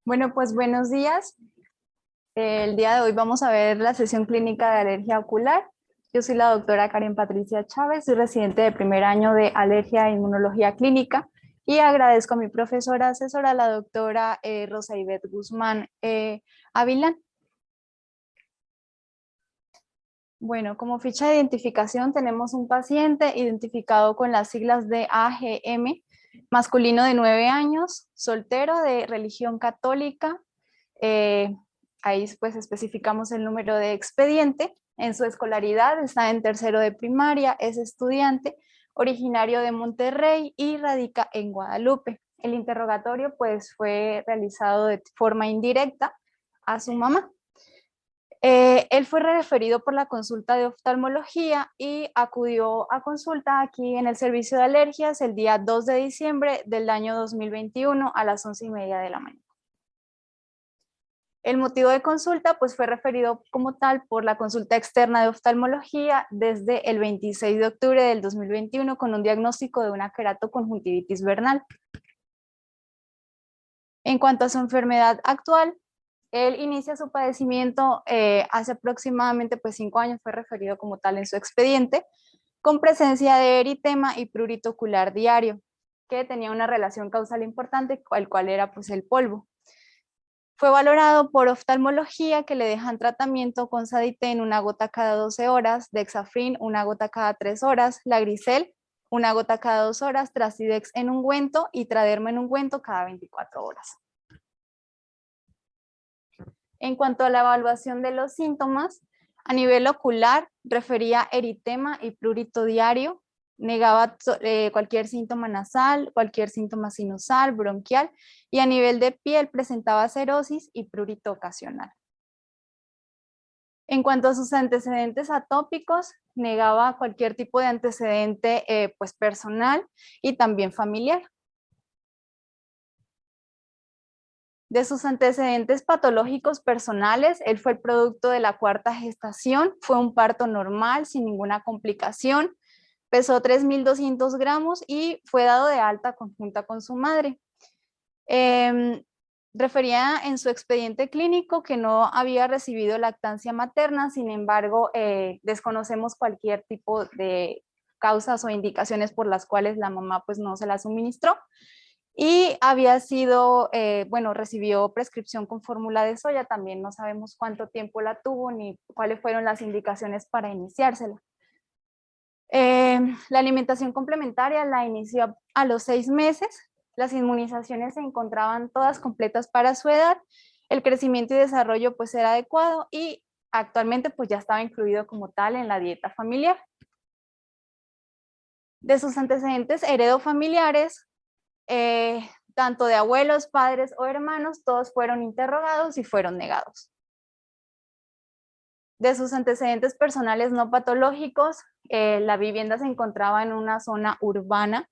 Bueno, pues buenos días. El día de hoy vamos a ver la sesión clínica de alergia ocular. Yo soy la doctora Karen Patricia Chávez, soy residente de primer año de alergia e inmunología clínica y agradezco a mi profesora asesora, la doctora Rosa Ivette Guzmán Avilán. Bueno, como ficha de identificación tenemos un paciente identificado con las siglas de AGM, masculino de 9 años, soltero de religión católica. Eh, Ahí pues especificamos el número de expediente. En su escolaridad está en tercero de primaria, es estudiante, originario de Monterrey y radica en Guadalupe. El interrogatorio pues fue realizado de forma indirecta a su mamá. Él fue referido por la consulta de oftalmología y acudió a consulta aquí en el servicio de alergias el día 2 de diciembre del año 2021 a las 11:30 de la mañana. El motivo de consulta pues fue referido como tal por la consulta externa de oftalmología desde el 26 de octubre del 2021 con un diagnóstico de una queratoconjuntivitis vernal. En cuanto a su enfermedad actual, él inicia su padecimiento hace aproximadamente pues 5 años, fue referido como tal en su expediente, con presencia de eritema y prurito ocular diario, que tenía una relación causal importante, el cual era pues el polvo. Fue valorado por oftalmología, que le dejan tratamiento con Saditen una gota cada 12 horas, Dexafrin una gota cada 3 horas, Lagrisel una gota cada 2 horas, Trasidex en ungüento y Traderma en ungüento cada 24 horas. En cuanto a la evaluación de los síntomas, a nivel ocular refería eritema y prurito diario, negaba cualquier síntoma nasal, cualquier síntoma sinusal, bronquial, y a nivel de piel presentaba cerosis y prurito ocasional. En cuanto a sus antecedentes atópicos, negaba cualquier tipo de antecedente pues personal y también familiar. De sus antecedentes patológicos personales, él fue el producto de la cuarta gestación, fue un parto normal, sin ninguna complicación, pesó 3.200 gramos y fue dado de alta conjunta con su madre. Refería en su expediente clínico que no había recibido lactancia materna, sin embargo, desconocemos cualquier tipo de causas o indicaciones por las cuales la mamá pues no se la suministró. Y había sido, bueno, recibió prescripción con fórmula de soya, también no sabemos cuánto tiempo la tuvo ni cuáles fueron las indicaciones para iniciársela. La alimentación complementaria la inició a los 6 meses, las inmunizaciones se encontraban todas completas para su edad, el crecimiento y desarrollo pues era adecuado y actualmente pues ya estaba incluido como tal en la dieta familiar. De sus antecedentes heredofamiliares, tanto de abuelos, padres o hermanos, todos fueron interrogados y fueron negados. De sus antecedentes personales no patológicos, la vivienda se encontraba en una zona urbana,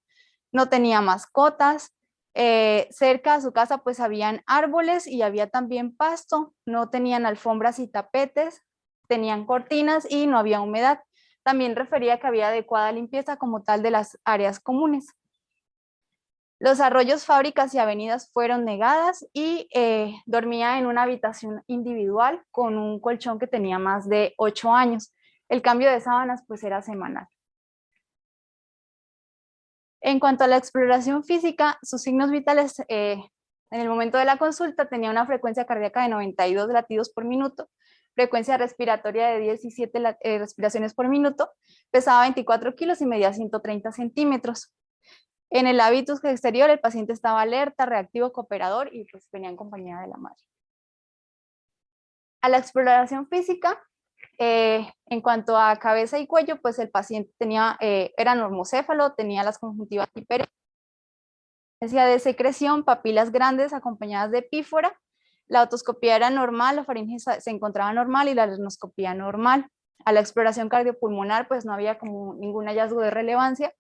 no tenía mascotas, cerca a su casa pues habían árboles y había también pasto, no tenían alfombras y tapetes, tenían cortinas y no había humedad. También refería que había adecuada limpieza como tal de las áreas comunes. Los arroyos, fábricas y avenidas fueron negadas y dormía en una habitación individual con un colchón que tenía más de 8 años. El cambio de sábanas pues era semanal. En cuanto a la exploración física, sus signos vitales en el momento de la consulta tenía una frecuencia cardíaca de 92 latidos por minuto, frecuencia respiratoria de 17 respiraciones por minuto, pesaba 24 kilos y medía 130 centímetros. En el hábitus exterior, el paciente estaba alerta, reactivo, cooperador y pues venía en compañía de la madre. A la exploración física, en cuanto a cabeza y cuello, pues el paciente era normocéfalo, tenía las conjuntivas hiperémicas, de secreción, papilas grandes acompañadas de pífora, la otoscopía era normal, la faringe se encontraba normal y la rinoscopía normal. A la exploración cardiopulmonar, pues no había como ningún hallazgo de relevancia,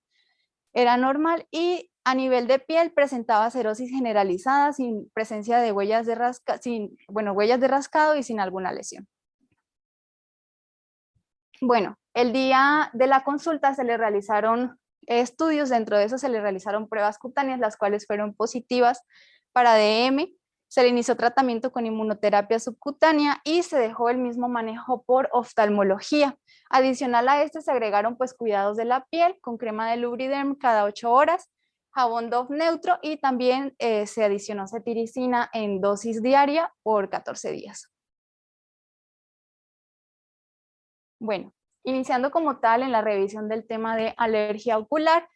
era normal y a nivel de piel presentaba cerosis generalizada sin presencia de huellas de rascado y sin alguna lesión. Bueno, el día de la consulta se le realizaron estudios, dentro de eso se le realizaron pruebas cutáneas, las cuales fueron positivas para DM, Se le inició tratamiento con inmunoterapia subcutánea y se dejó el mismo manejo por oftalmología. Adicional a este se agregaron pues cuidados de la piel con crema de Lubriderm cada 8 horas, jabón Dove neutro y también se adicionó cetiricina en dosis diaria por 14 días. Bueno, iniciando como tal en la revisión del tema de alergia ocular,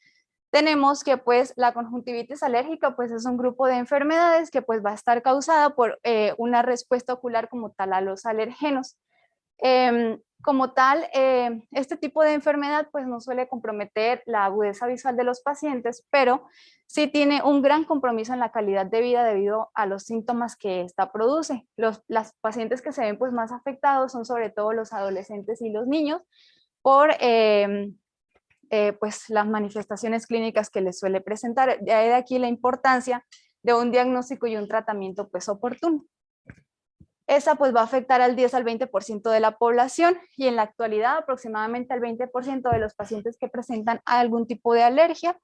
tenemos que pues la conjuntivitis alérgica pues es un grupo de enfermedades que pues va a estar causada por una respuesta ocular como tal a los alergenos. Como tal, este tipo de enfermedad pues no suele comprometer la agudeza visual de los pacientes, pero sí tiene un gran compromiso en la calidad de vida debido a los síntomas que esta produce. Las pacientes que se ven pues más afectados son sobre todo los adolescentes y los niños por pues las manifestaciones clínicas que les suele presentar. De ahí de aquí la importancia de un diagnóstico y un tratamiento pues oportuno. Esa pues va a afectar al 10 al 20% de la población y en la actualidad aproximadamente al 20% de los pacientes que presentan algún tipo de alergia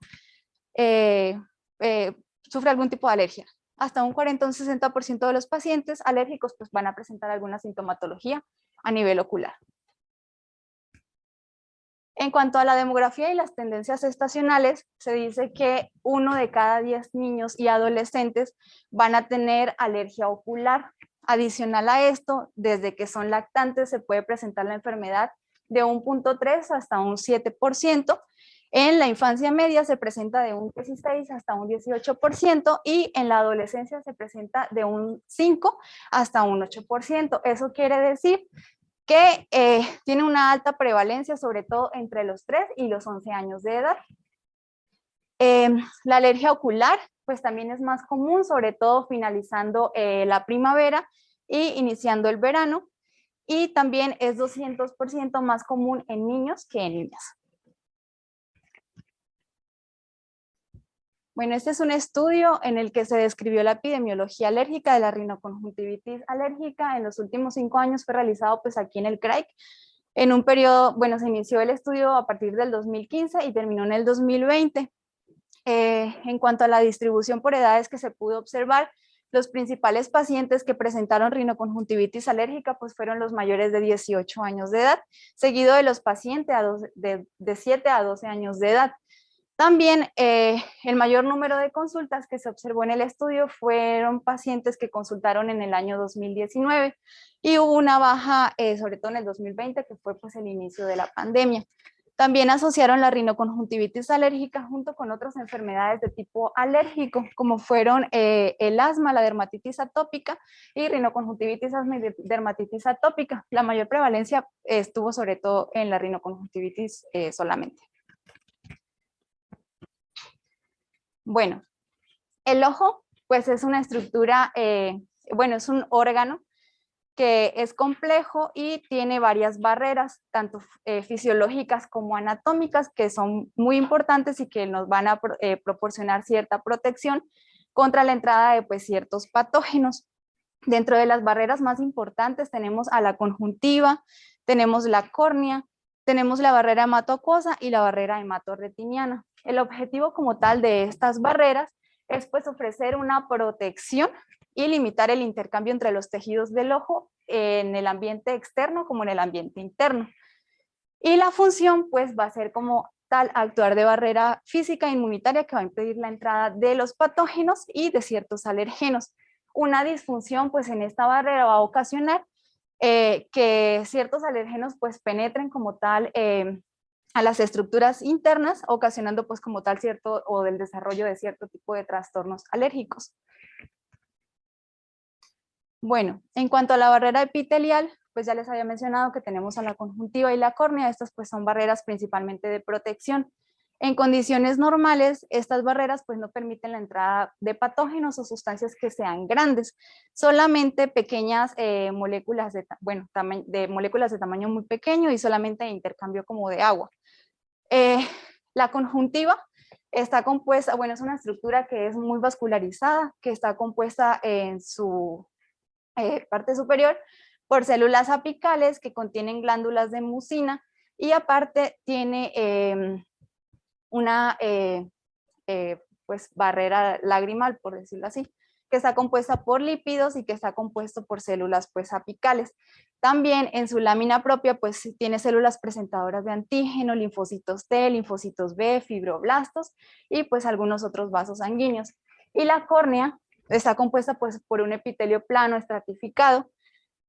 sufre algún tipo de alergia. Hasta un 40 o un 60% de los pacientes alérgicos pues van a presentar alguna sintomatología a nivel ocular. En cuanto a la demografía y las tendencias estacionales, se dice que 1 de cada 10 niños y adolescentes van a tener alergia ocular. Adicional a esto, desde que son lactantes se puede presentar la enfermedad de 1.3 hasta un 7%. En la infancia media se presenta de un 16 hasta un 18% y en la adolescencia se presenta de un 5 hasta un 8%. Eso quiere decir que tiene una alta prevalencia, sobre todo entre los 3 y los 11 años de edad. La alergia ocular, pues también es más común, sobre todo finalizando la primavera y iniciando el verano, y también es 200% más común en niños que en niñas. Bueno, este es un estudio en el que se describió la epidemiología alérgica de la rinoconjuntivitis alérgica. En los últimos 5 años fue realizado pues aquí en el CRAIC. En un periodo, bueno, se inició el estudio a partir del 2015 y terminó en el 2020. En cuanto a la distribución por edades que se pudo observar, los principales pacientes que presentaron rinoconjuntivitis alérgica pues fueron los mayores de 18 años de edad, seguido de los pacientes de 7 a 12 años de edad. También el mayor número de consultas que se observó en el estudio fueron pacientes que consultaron en el año 2019 y hubo una baja, sobre todo en el 2020, que fue pues el inicio de la pandemia. También asociaron la rinoconjuntivitis alérgica junto con otras enfermedades de tipo alérgico, como fueron el asma, la dermatitis atópica y rinoconjuntivitis, asma y dermatitis atópica. La mayor prevalencia estuvo sobre todo en la rinoconjuntivitis solamente. Bueno, el ojo, pues es una estructura, bueno, es un órgano que es complejo y tiene varias barreras, tanto fisiológicas como anatómicas, que son muy importantes y que nos van a proporcionar cierta protección contra la entrada de pues, ciertos patógenos. Dentro de las barreras más importantes tenemos a la conjuntiva, tenemos la córnea, tenemos la barrera hematoacuosa y la barrera hematorretiniana. El objetivo como tal de estas barreras es pues ofrecer una protección y limitar el intercambio entre los tejidos del ojo en el ambiente externo como en el ambiente interno. Y la función pues va a ser como tal actuar de barrera física inmunitaria que va a impedir la entrada de los patógenos y de ciertos alergenos. Una disfunción pues en esta barrera va a ocasionar que ciertos alergenos pues penetren como tal a las estructuras internas, ocasionando pues como tal cierto o del desarrollo de cierto tipo de trastornos alérgicos. Bueno, en cuanto a la barrera epitelial, pues ya les había mencionado que tenemos a la conjuntiva y la córnea. Estas pues son barreras principalmente de protección. En condiciones normales, estas barreras pues no permiten la entrada de patógenos o sustancias que sean grandes, solamente pequeñas moléculas de moléculas de tamaño muy pequeño y solamente de intercambio como de agua. La conjuntiva está compuesta, bueno, es una estructura que es muy vascularizada, que está compuesta en su parte superior por células apicales que contienen glándulas de mucina y aparte tiene una pues barrera lagrimal, por decirlo así, que está compuesta por lípidos y que está compuesto por células pues apicales. También en su lámina propia pues tiene células presentadoras de antígeno, linfocitos T, linfocitos B, fibroblastos y pues algunos otros vasos sanguíneos. Y la córnea está compuesta pues por un epitelio plano estratificado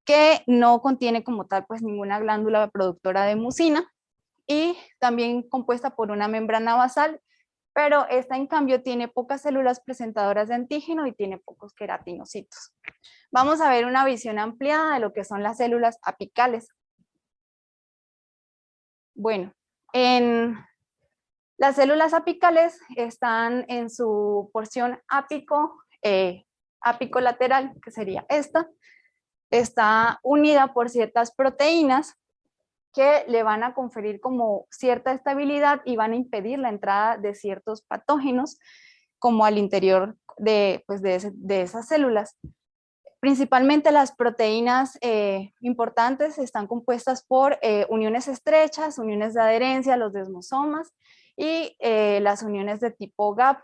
que no contiene como tal pues ninguna glándula productora de mucina y también compuesta por una membrana basal, pero esta en cambio tiene pocas células presentadoras de antígeno y tiene pocos queratinocitos. Vamos a ver una visión ampliada de lo que son las células apicales. Bueno, las células apicales están en su porción apicolateral, que sería esta. Está unida por ciertas proteínas que le van a conferir como cierta estabilidad y van a impedir la entrada de ciertos patógenos como al interior de esas células. Principalmente las proteínas importantes están compuestas por uniones estrechas, uniones de adherencia, los desmosomas y las uniones de tipo GAP.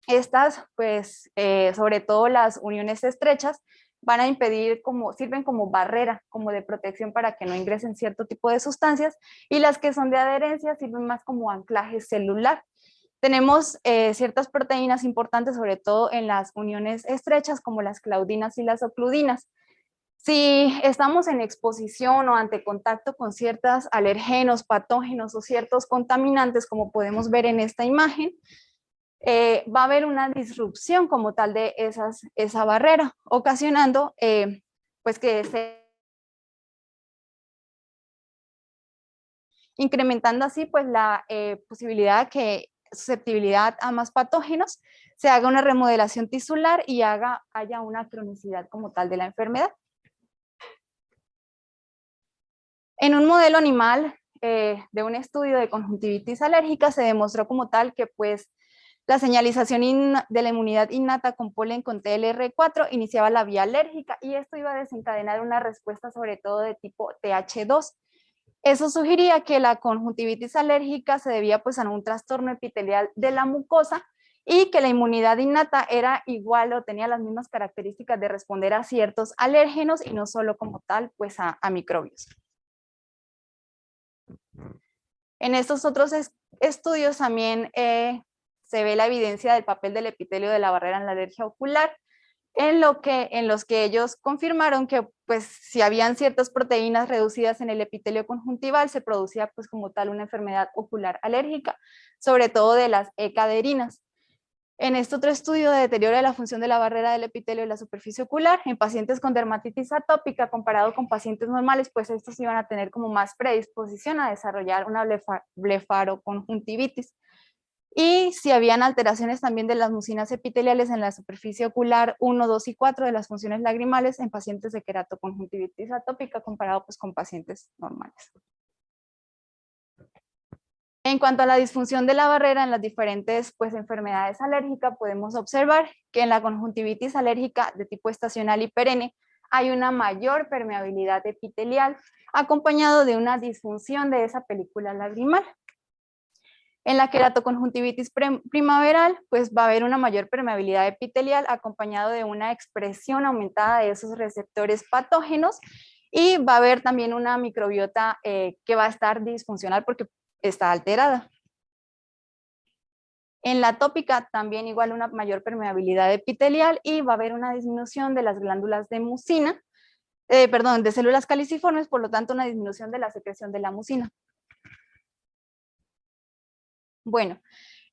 Estas, pues, sobre todo las uniones estrechas, van a impedir, sirven como barrera, como de protección para que no ingresen cierto tipo de sustancias, y las que son de adherencia sirven más como anclaje celular. Tenemos ciertas proteínas importantes, sobre todo en las uniones estrechas, como las claudinas y las ocludinas. Si estamos en exposición o ante contacto con ciertos alergenos, patógenos o ciertos contaminantes, como podemos ver en esta imagen, va a haber una disrupción como tal de esa barrera, ocasionando pues que se incrementando así pues la posibilidad que susceptibilidad a más patógenos, se haga una remodelación tisular y haya una cronicidad como tal de la enfermedad. En un modelo animal de un estudio de conjuntivitis alérgica se demostró como tal que pues la señalización de la inmunidad innata con polen con TLR4 iniciaba la vía alérgica y esto iba a desencadenar una respuesta sobre todo de tipo TH2. Eso sugería que la conjuntivitis alérgica se debía pues a un trastorno epitelial de la mucosa y que la inmunidad innata era igual o tenía las mismas características de responder a ciertos alérgenos y no solo como tal pues a microbios. En estos otros estudios también se ve la evidencia del papel del epitelio de la barrera en la alergia ocular, en los que ellos confirmaron que pues si habían ciertas proteínas reducidas en el epitelio conjuntival se producía pues como tal una enfermedad ocular alérgica, sobre todo de las ecaderinas. En este otro estudio de deterioro de la función de la barrera del epitelio de la superficie ocular, en pacientes con dermatitis atópica comparado con pacientes normales, pues estos iban a tener como más predisposición a desarrollar una blefaroconjuntivitis. Y si habían alteraciones también de las mucinas epiteliales en la superficie ocular 1, 2 y 4 de las funciones lagrimales en pacientes de queratoconjuntivitis atópica comparado pues con pacientes normales. En cuanto a la disfunción de la barrera en las diferentes pues, enfermedades alérgicas, podemos observar que en la conjuntivitis alérgica de tipo estacional y perenne hay una mayor permeabilidad epitelial acompañado de una disfunción de esa película lagrimal. En la queratoconjuntivitis primaveral, pues va a haber una mayor permeabilidad epitelial acompañado de una expresión aumentada de esos receptores patógenos y va a haber también una microbiota que va a estar disfuncional porque está alterada. En la atópica también igual una mayor permeabilidad epitelial y va a haber una disminución de las glándulas de mucina, de células caliciformes, por lo tanto una disminución de la secreción de la mucina. Bueno,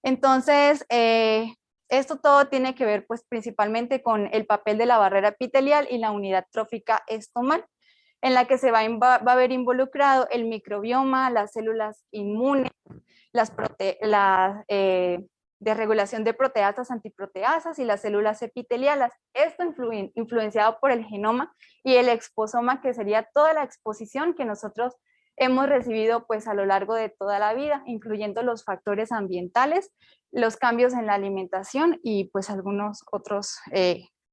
entonces esto todo tiene que ver pues principalmente con el papel de la barrera epitelial y la unidad trófica estomal, en la que se va a ver involucrado el microbioma, las células inmunes, de regulación de proteasas, antiproteasas y las células epiteliales. Esto influenciado por el genoma y el exposoma, que sería toda la exposición que nosotros hemos recibido pues a lo largo de toda la vida, incluyendo los factores ambientales, los cambios en la alimentación y pues algunos otros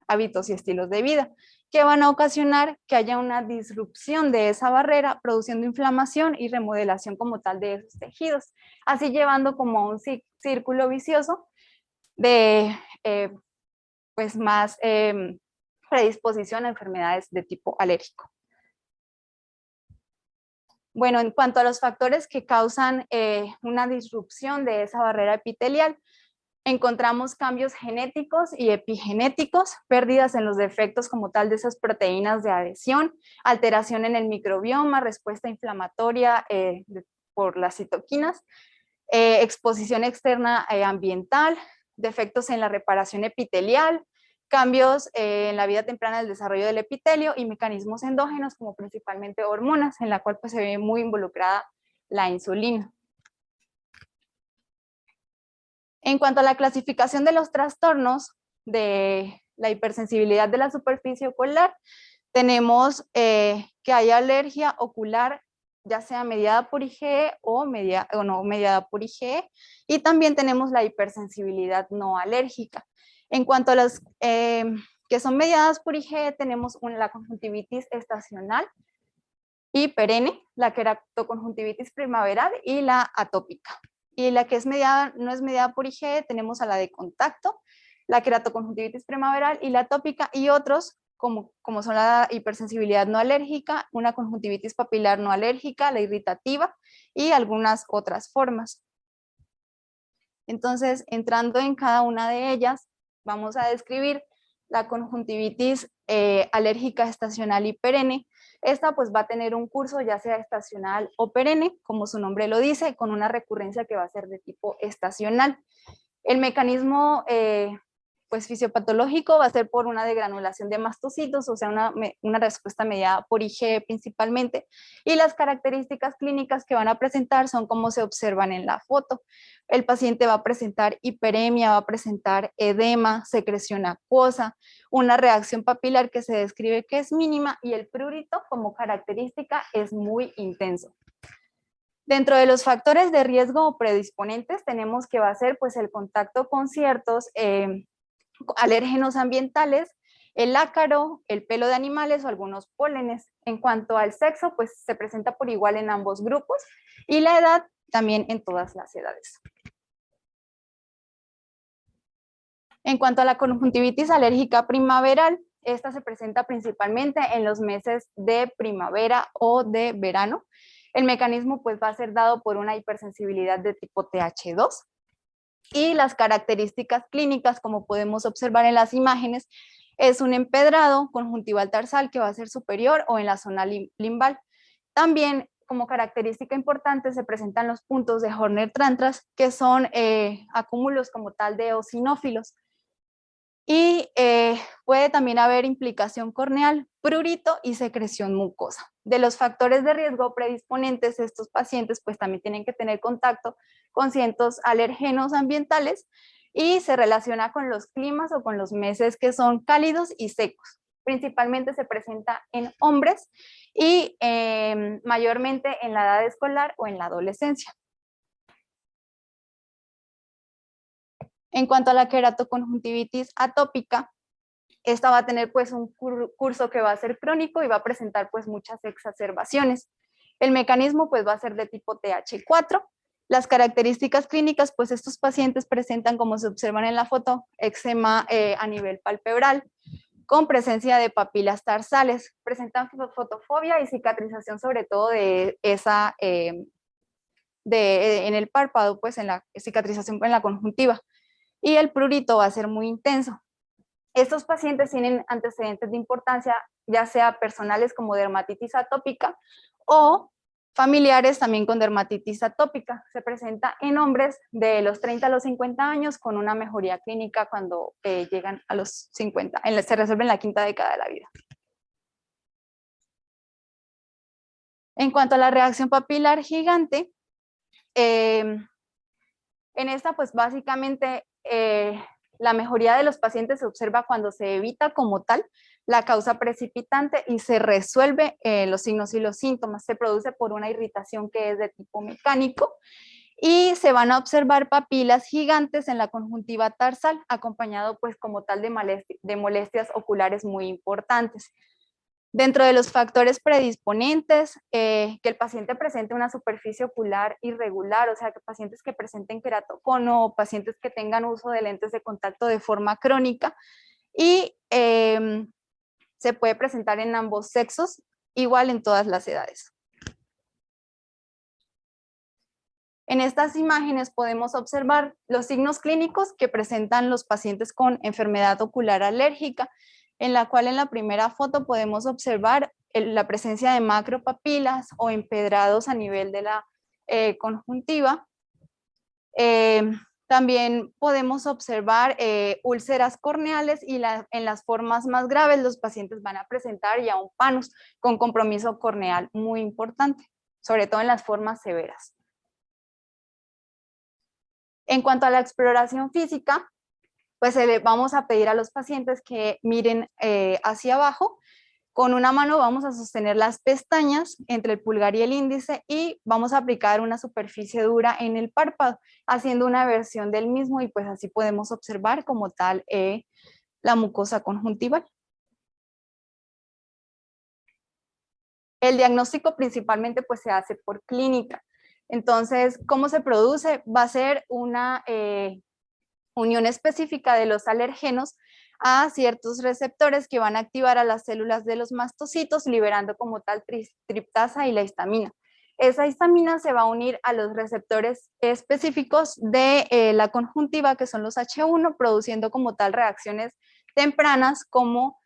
hábitos y estilos de vida que van a ocasionar que haya una disrupción de esa barrera, produciendo inflamación y remodelación como tal de esos tejidos, así llevando como a un círculo vicioso de pues más predisposición a enfermedades de tipo alérgico. Bueno, en cuanto a los factores que causan una disrupción de esa barrera epitelial, encontramos cambios genéticos y epigenéticos, pérdidas en los defectos como tal de esas proteínas de adhesión, alteración en el microbioma, respuesta inflamatoria por las citoquinas, exposición externa ambiental, defectos en la reparación epitelial, cambios en la vida temprana del desarrollo del epitelio y mecanismos endógenos como principalmente hormonas, en la cual pues, se ve muy involucrada la insulina. En cuanto a la clasificación de los trastornos de la hipersensibilidad de la superficie ocular, tenemos que hay alergia ocular, ya sea mediada por IgE o no mediada por IgE, y también tenemos la hipersensibilidad no alérgica. En cuanto a las que son mediadas por IgE, tenemos la conjuntivitis estacional y perenne, la queratoconjuntivitis primaveral y la atópica. Y la que es mediada, no es mediada por IgE, tenemos a la de contacto, la queratoconjuntivitis primaveral y la atópica, y otros como son la hipersensibilidad no alérgica, una conjuntivitis papilar no alérgica, la irritativa y algunas otras formas. Entonces, entrando en cada una de ellas, vamos a describir la conjuntivitis alérgica estacional y perenne. Esta pues va a tener un curso ya sea estacional o perenne, como su nombre lo dice, con una recurrencia que va a ser de tipo estacional. El mecanismo pues fisiopatológico va a ser por una degranulación de mastocitos, o sea, una respuesta mediada por IgE principalmente, y las características clínicas que van a presentar son como se observan en la foto. El paciente va a presentar hiperemia, va a presentar edema, secreción acuosa, una reacción papilar que se describe que es mínima, y el prurito como característica es muy intenso. Dentro de los factores de riesgo o predisponentes tenemos que va a ser pues el contacto con ciertos alérgenos ambientales, el ácaro, el pelo de animales o algunos pólenes. En cuanto al sexo, pues se presenta por igual en ambos grupos, y la edad también en todas las edades. En cuanto a la conjuntivitis alérgica primaveral, esta se presenta principalmente en los meses de primavera o de verano. El mecanismo pues va a ser dado por una hipersensibilidad de tipo TH2, y las características clínicas, como podemos observar en las imágenes, es un empedrado conjuntival tarsal que va a ser superior o en la zona limbal. También, como característica importante, se presentan los puntos de Horner-Trantras, que son acúmulos como tal de eosinófilos. Y puede también haber implicación corneal, prurito y secreción mucosa. De los factores de riesgo predisponentes, estos pacientes pues también tienen que tener contacto con ciertos alergenos ambientales, y se relaciona con los climas o con los meses que son cálidos y secos. Principalmente se presenta en hombres y mayormente en la edad escolar o en la adolescencia. En cuanto a la queratoconjuntivitis atópica, esta va a tener pues un curso que va a ser crónico y va a presentar pues muchas exacerbaciones. El mecanismo pues va a ser de tipo TH4. Las características clínicas, pues estos pacientes presentan, como se observan en la foto, eczema a nivel palpebral, con presencia de papilas tarsales, presentan fotofobia y cicatrización sobre todo de esa, en el párpado, pues en la cicatrización en la conjuntiva, y el prurito va a ser muy intenso. Estos pacientes tienen antecedentes de importancia, ya sea personales como dermatitis atópica o familiares también con dermatitis atópica. Se presenta en hombres de los 30 a los 50 años con una mejoría clínica cuando llegan a los 50, se resuelve en la quinta década de la vida. En cuanto a la reacción papilar gigante, en esta pues básicamente la mejoría de los pacientes se observa cuando se evita como tal la causa precipitante y se resuelve los signos y los síntomas. Se produce por una irritación que es de tipo mecánico, y se van a observar papilas gigantes en la conjuntiva tarsal, acompañado pues como tal de molestias oculares muy importantes. Dentro de los factores predisponentes, que el paciente presente una superficie ocular irregular, o sea, que pacientes que presenten queratocono o pacientes que tengan uso de lentes de contacto de forma crónica y se puede presentar en ambos sexos, igual en todas las edades. En estas imágenes podemos observar los signos clínicos que presentan los pacientes con enfermedad ocular alérgica, en la cual en la primera foto podemos observar la presencia de macropapilas o empedrados a nivel de la conjuntiva. También podemos observar úlceras corneales y en las formas más graves los pacientes van a presentar ya un panus con compromiso corneal muy importante, sobre todo en las formas severas. En cuanto a la exploración física, pues vamos a pedir a los pacientes que miren hacia abajo. Con una mano vamos a sostener las pestañas entre el pulgar y el índice y vamos a aplicar una superficie dura en el párpado, haciendo una versión del mismo y pues así podemos observar como tal la mucosa conjuntival. El diagnóstico principalmente pues se hace por clínica. Entonces, ¿cómo se produce? Va a ser una unión específica de los alergenos a ciertos receptores que van a activar a las células de los mastocitos, liberando como tal triptasa y la histamina. Esa histamina se va a unir a los receptores específicos de la conjuntiva, que son los H1, produciendo como tal reacciones tempranas como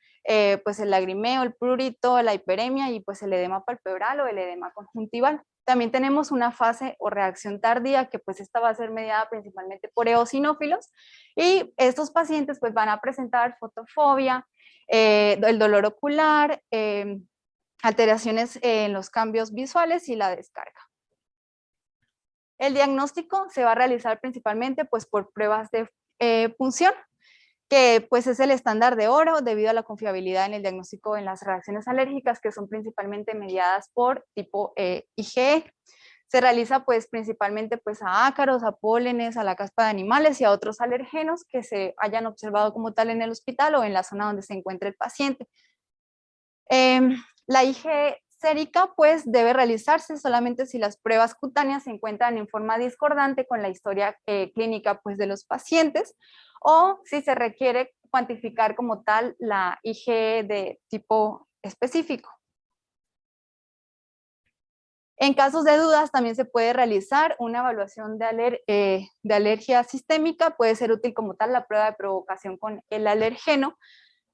pues el lagrimeo, el prurito, la hiperemia y pues el edema palpebral o el edema conjuntival. También tenemos una fase o reacción tardía, que pues esta va a ser mediada principalmente por eosinófilos, y estos pacientes pues van a presentar fotofobia, el dolor ocular, alteraciones en los cambios visuales y la descarga. El diagnóstico se va a realizar principalmente pues por pruebas de punción, que pues es el estándar de oro debido a la confiabilidad en el diagnóstico en las reacciones alérgicas, que son principalmente mediadas por tipo IgE. Se realiza pues principalmente pues a ácaros, a pólenes, a la caspa de animales y a otros alergenos que se hayan observado como tal en el hospital o en la zona donde se encuentre el paciente. La IgE sérica pues debe realizarse solamente si las pruebas cutáneas se encuentran en forma discordante con la historia clínica pues de los pacientes, o si se requiere cuantificar como tal la IgE de tipo específico. En casos de dudas también se puede realizar una evaluación de alergia sistémica, puede ser útil como tal la prueba de provocación con el alergeno,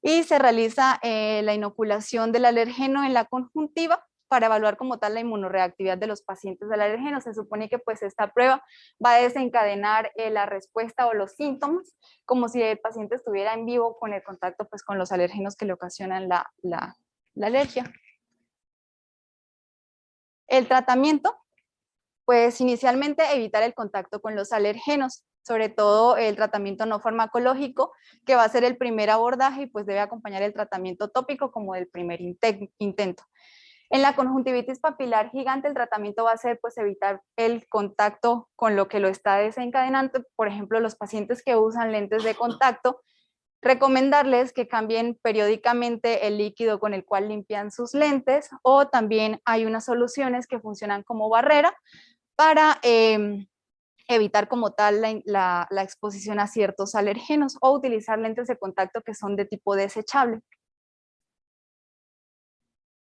y se realiza la inoculación del alergeno en la conjuntiva para evaluar como tal la inmunoreactividad de los pacientes del alergeno. Se supone que pues esta prueba va a desencadenar la respuesta o los síntomas, como si el paciente estuviera en vivo con el contacto pues con los alergenos que le ocasionan la alergia. El tratamiento, pues inicialmente evitar el contacto con los alergenos, sobre todo el tratamiento no farmacológico, que va a ser el primer abordaje y pues debe acompañar el tratamiento tópico como el primer intento. En la conjuntivitis papilar gigante el tratamiento va a ser pues evitar el contacto con lo que lo está desencadenando. Por ejemplo, los pacientes que usan lentes de contacto, recomendarles que cambien periódicamente el líquido con el cual limpian sus lentes, o también hay unas soluciones que funcionan como barrera para evitar como tal la exposición a ciertos alergenos, o utilizar lentes de contacto que son de tipo desechable.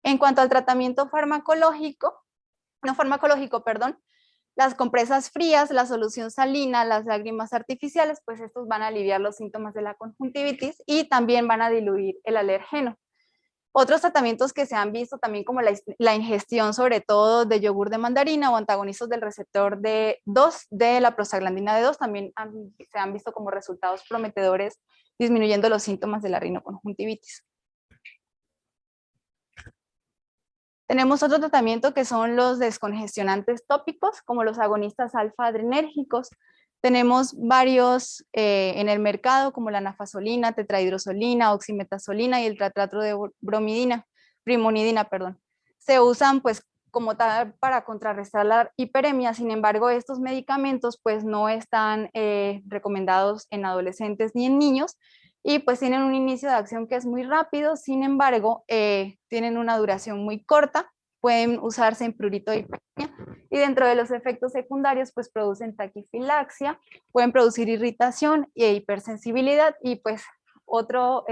En cuanto al tratamiento perdón, las compresas frías, la solución salina, las lágrimas artificiales, pues estos van a aliviar los síntomas de la conjuntivitis y también van a diluir el alergeno. Otros tratamientos que se han visto también, como la ingestión sobre todo de yogur de mandarina o antagonistas del receptor D2 de la prostaglandina D2, también se han visto como resultados prometedores disminuyendo los síntomas de la rinoconjuntivitis. Tenemos otro tratamiento que son los descongestionantes tópicos, como los agonistas alfa-adrenérgicos. Tenemos varios en el mercado, como la nafasolina, tetrahidrosolina, oximetazolina y el tetratrato de brimonidina, perdón. Se usan pues como tal para contrarrestar la hiperemia. Sin embargo, estos medicamentos pues no están recomendados en adolescentes ni en niños, y pues tienen un inicio de acción que es muy rápido, sin embargo, tienen una duración muy corta, pueden usarse en prurito de hiperemia, y dentro de los efectos secundarios pues producen taquifilaxia, pueden producir irritación e hipersensibilidad, y pues otro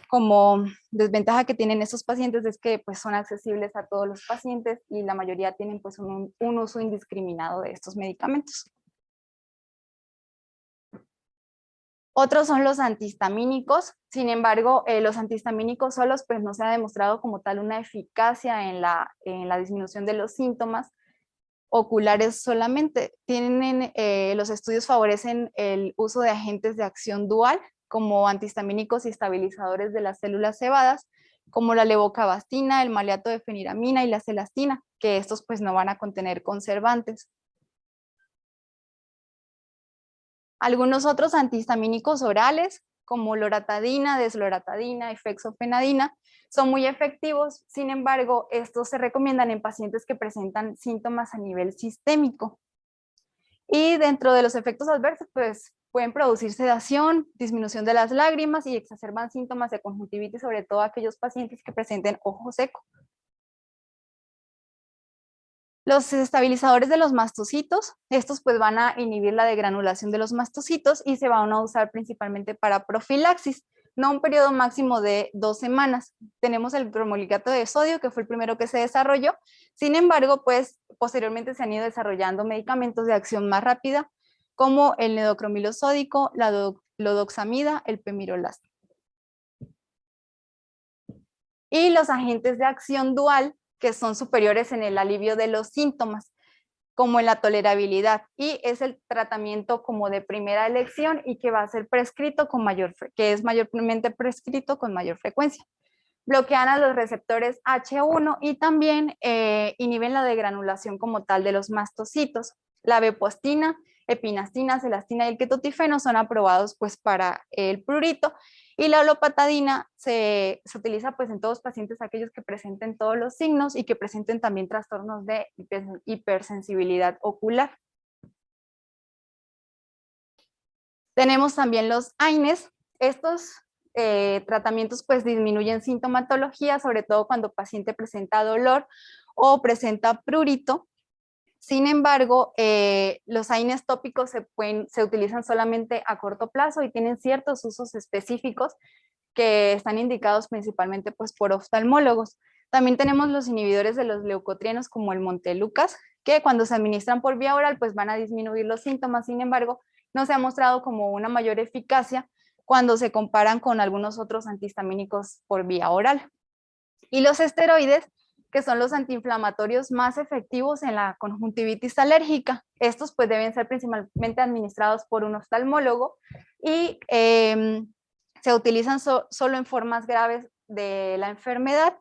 como desventaja que tienen estos pacientes es que pues son accesibles a todos los pacientes y la mayoría tienen pues un uso indiscriminado de estos medicamentos. Otros son los antihistamínicos, sin embargo, los antihistamínicos solos pues no se ha demostrado como tal una eficacia en la disminución de los síntomas oculares solamente. Los estudios favorecen el uso de agentes de acción dual como antihistamínicos y estabilizadores de las células cebadas, como la levocabastina, el maleato de feniramina y la celastina, que estos pues no van a contener conservantes. Algunos otros antihistamínicos orales, como loratadina, desloratadina y fexofenadina, son muy efectivos, sin embargo, estos se recomiendan en pacientes que presentan síntomas a nivel sistémico. Y dentro de los efectos adversos, pues pueden producir sedación, disminución de las lágrimas y exacerban síntomas de conjuntivitis, sobre todo aquellos pacientes que presenten ojo seco. Los estabilizadores de los mastocitos, estos pues van a inhibir la degranulación de los mastocitos y se van a usar principalmente para profilaxis, no un periodo máximo de 2 semanas. Tenemos el bromoligato de sodio, que fue el primero que se desarrolló. Sin embargo, pues posteriormente se han ido desarrollando medicamentos de acción más rápida, como el nedocromilo sódico, la lodoxamida, el pemirolaz. Y los agentes de acción dual, que son superiores en el alivio de los síntomas, como en la tolerabilidad, y es el tratamiento como de primera elección y que va a ser prescrito con que es mayormente prescrito con mayor frecuencia. Bloquean a los receptores H1 y también inhiben la degranulación como tal de los mastocitos. La bepostina, epinastina, celastina y el ketotifeno son aprobados pues para el prurito, y la olopatadina se utiliza pues en todos los pacientes aquellos que presenten todos los signos y que presenten también trastornos de hipersensibilidad ocular. Tenemos también los AINES. Estos tratamientos pues disminuyen sintomatología, sobre todo cuando el paciente presenta dolor o presenta prurito. Sin embargo, los AINES tópicos se utilizan solamente a corto plazo y tienen ciertos usos específicos que están indicados principalmente pues, por oftalmólogos. También tenemos los inhibidores de los leucotrienos como el Montelukast, que cuando se administran por vía oral pues van a disminuir los síntomas. Sin embargo, no se ha mostrado como una mayor eficacia cuando se comparan con algunos otros antihistamínicos por vía oral. Y los esteroides, que son los antiinflamatorios más efectivos en la conjuntivitis alérgica. Estos pues deben ser principalmente administrados por un oftalmólogo y se utilizan solo en formas graves de la enfermedad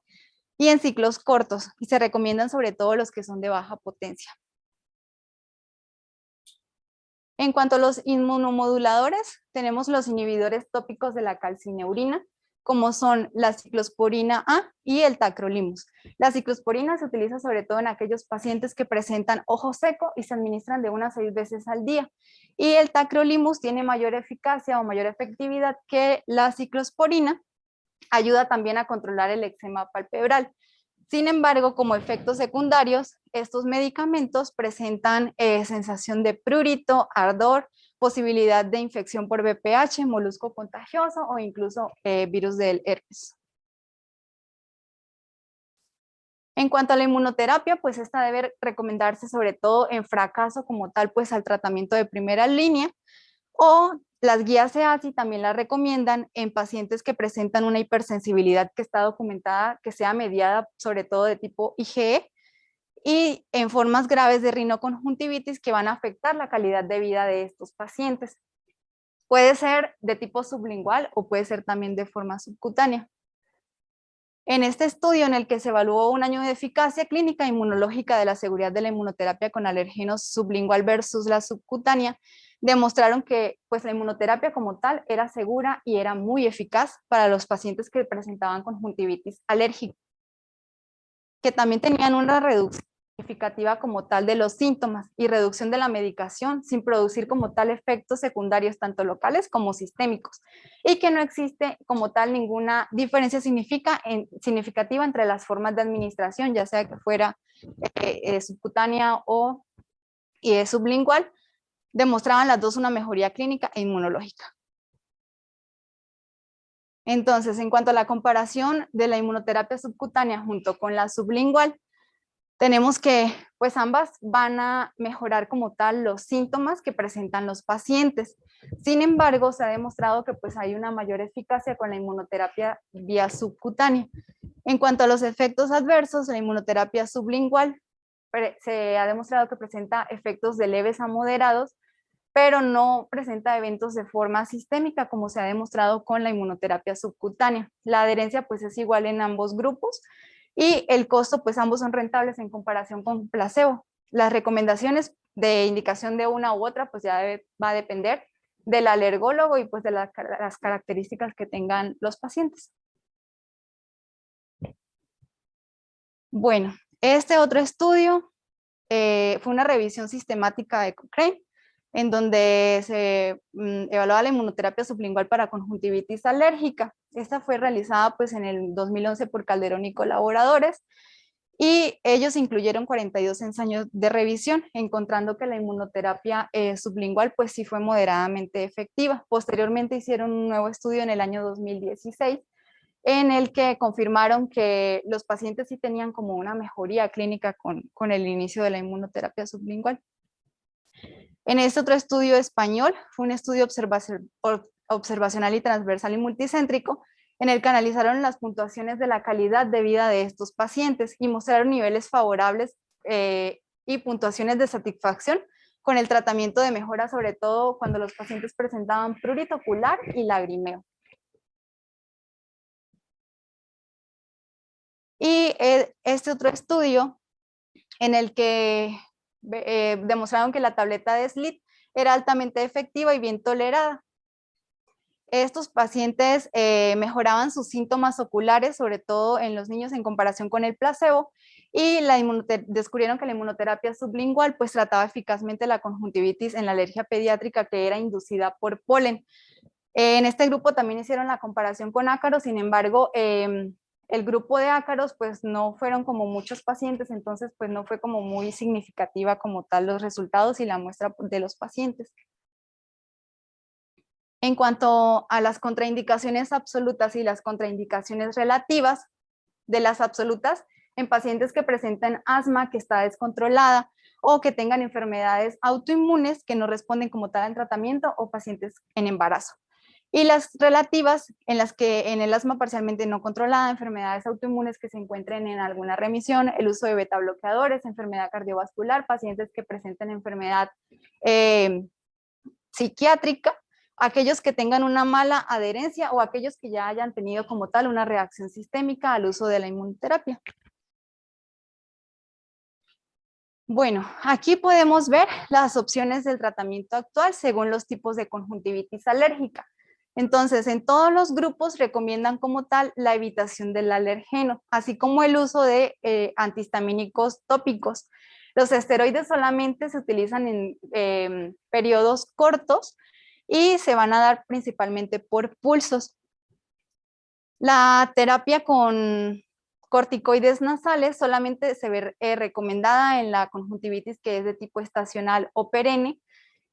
y en ciclos cortos, y se recomiendan sobre todo los que son de baja potencia. En cuanto a los inmunomoduladores, tenemos los inhibidores tópicos de la calcineurina, como son la ciclosporina A y el tacrolimus. La ciclosporina se utiliza sobre todo en aquellos pacientes que presentan ojo seco y se administran de 1 a 6 veces al día. Y el tacrolimus tiene mayor eficacia o mayor efectividad que la ciclosporina, ayuda también a controlar el eczema palpebral. Sin embargo, como efectos secundarios, estos medicamentos presentan sensación de prurito, ardor, posibilidad de infección por VPH, molusco contagioso o incluso virus del herpes. En cuanto a la inmunoterapia, pues esta debe recomendarse sobre todo en fracaso como tal, pues al tratamiento de primera línea, o las guías EASI también la recomiendan en pacientes que presentan una hipersensibilidad que está documentada, que sea mediada sobre todo de tipo IgE, y en formas graves de rinoconjuntivitis que van a afectar la calidad de vida de estos pacientes. Puede ser de tipo sublingual o puede ser también de forma subcutánea. En este estudio, en el que se evaluó 1 año de eficacia clínica e inmunológica de la seguridad de la inmunoterapia con alergenos sublingual versus la subcutánea, demostraron que pues, la inmunoterapia como tal era segura y era muy eficaz para los pacientes que presentaban conjuntivitis alérgica, que también tenían una reducción significativa como tal de los síntomas y reducción de la medicación sin producir como tal efectos secundarios tanto locales como sistémicos, y que no existe como tal ninguna diferencia significativa entre las formas de administración, ya sea que fuera subcutánea o sublingual. Demostraban las dos una mejoría clínica e inmunológica. Entonces, en cuanto a la comparación de la inmunoterapia subcutánea junto con la sublingual, tenemos que pues ambas van a mejorar como tal los síntomas que presentan los pacientes. Sin embargo, se ha demostrado que pues hay una mayor eficacia con la inmunoterapia vía subcutánea. En cuanto a los efectos adversos, la inmunoterapia sublingual se ha demostrado que presenta efectos de leves a moderados, pero no presenta eventos de forma sistémica como se ha demostrado con la inmunoterapia subcutánea. La adherencia pues es igual en ambos grupos y el costo pues ambos son rentables en comparación con placebo. Las recomendaciones de indicación de una u otra pues ya va a depender del alergólogo y pues de las características que tengan los pacientes. Bueno, este otro estudio fue una revisión sistemática de Cochrane, en donde se evaluaba la inmunoterapia sublingual para conjuntivitis alérgica. Esta fue realizada pues en el 2011 por Calderón y colaboradores, y ellos incluyeron 42 ensayos de revisión, encontrando que la inmunoterapia sublingual pues sí fue moderadamente efectiva. Posteriormente hicieron un nuevo estudio en el año 2016, en el que confirmaron que los pacientes sí tenían como una mejoría clínica con el inicio de la inmunoterapia sublingual. En este otro estudio español, fue un estudio observacional y transversal y multicéntrico, en el que analizaron las puntuaciones de la calidad de vida de estos pacientes y mostraron niveles favorables y puntuaciones de satisfacción con el tratamiento de mejora, sobre todo cuando los pacientes presentaban prurito ocular y lagrimeo. Y este otro estudio en el que demostraron que la tableta de SLIT era altamente efectiva y bien tolerada. Estos pacientes mejoraban sus síntomas oculares, sobre todo en los niños en comparación con el placebo, y descubrieron que la inmunoterapia sublingual pues trataba eficazmente la conjuntivitis en la alergia pediátrica que era inducida por polen. En este grupo también hicieron la comparación con ácaros, sin embargo, el grupo de ácaros pues no fueron como muchos pacientes, entonces pues no fue como muy significativa como tal los resultados y la muestra de los pacientes. En cuanto a las contraindicaciones absolutas y las contraindicaciones relativas, de las absolutas, en pacientes que presenten asma que está descontrolada o que tengan enfermedades autoinmunes que no responden como tal al tratamiento, o pacientes en embarazo. Y las relativas, en las que en el asma parcialmente no controlada, enfermedades autoinmunes que se encuentren en alguna remisión, el uso de beta bloqueadores, enfermedad cardiovascular, pacientes que presenten enfermedad psiquiátrica, aquellos que tengan una mala adherencia o aquellos que ya hayan tenido como tal una reacción sistémica al uso de la inmunoterapia. Bueno, aquí podemos ver las opciones del tratamiento actual según los tipos de conjuntivitis alérgica. Entonces, en todos los grupos recomiendan como tal la evitación del alergeno, así como el uso de antihistamínicos tópicos. Los esteroides solamente se utilizan en periodos cortos y se van a dar principalmente por pulsos. La terapia con corticoides nasales solamente se ve recomendada en la conjuntivitis que es de tipo estacional o perenne,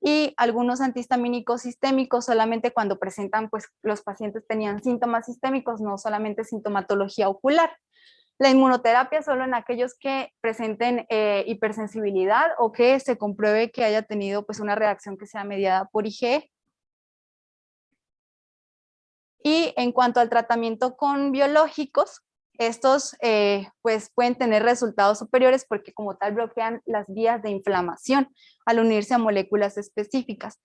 y algunos antihistamínicos sistémicos solamente cuando presentan, pues los pacientes tenían síntomas sistémicos, no solamente sintomatología ocular. La inmunoterapia solo en aquellos que presenten hipersensibilidad o que se compruebe que haya tenido pues una reacción que sea mediada por IgE. Y en cuanto al tratamiento con biológicos, estos pues pueden tener resultados superiores porque como tal bloquean las vías de inflamación al unirse a moléculas específicas.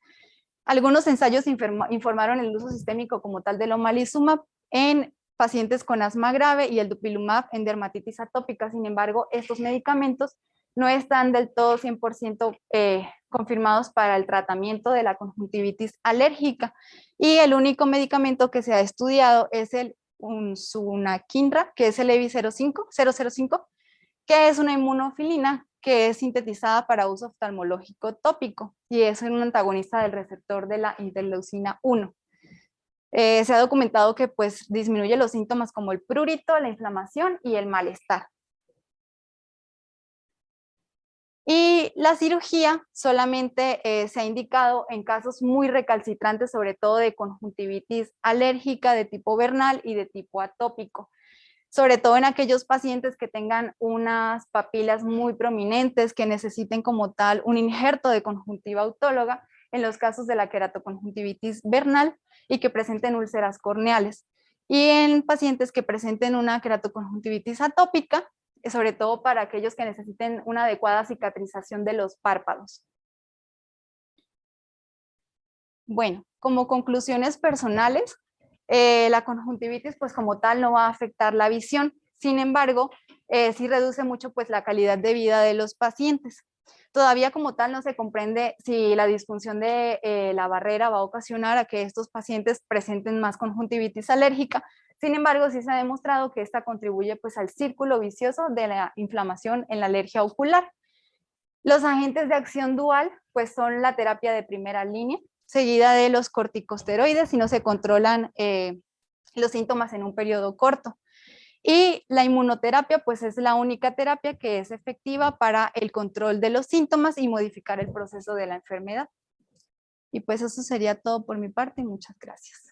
Algunos ensayos informaron el uso sistémico como tal del omalizumab en pacientes con asma grave y el dupilumab en dermatitis atópica. Sin embargo, estos medicamentos no están del todo 100% confirmados para el tratamiento de la conjuntivitis alérgica, y el único medicamento que se ha estudiado es el unsunakinra, que es el EVI 005, que es una inmunofilina que es sintetizada para uso oftalmológico tópico y es un antagonista del receptor de la interleucina 1. Se ha documentado que pues disminuye los síntomas como el prurito, la inflamación y el malestar. Y la cirugía solamente se ha indicado en casos muy recalcitrantes, sobre todo de conjuntivitis alérgica de tipo vernal y de tipo atópico, sobre todo en aquellos pacientes que tengan unas papilas muy prominentes, que necesiten como tal un injerto de conjuntiva autóloga, en los casos de la queratoconjuntivitis vernal y que presenten úlceras corneales. Y en pacientes que presenten una queratoconjuntivitis atópica, sobre todo para aquellos que necesiten una adecuada cicatrización de los párpados. Bueno, como conclusiones personales, la conjuntivitis pues como tal no va a afectar la visión, sin embargo, sí reduce mucho pues la calidad de vida de los pacientes. Todavía como tal no se comprende si la disfunción de la barrera va a ocasionar a que estos pacientes presenten más conjuntivitis alérgica. Sin embargo, sí se ha demostrado que esta contribuye pues al círculo vicioso de la inflamación en la alergia ocular. Los agentes de acción dual pues son la terapia de primera línea, seguida de los corticosteroides si no se controlan los síntomas en un periodo corto. Y la inmunoterapia pues es la única terapia que es efectiva para el control de los síntomas y modificar el proceso de la enfermedad. Y pues eso sería todo por mi parte. Muchas gracias.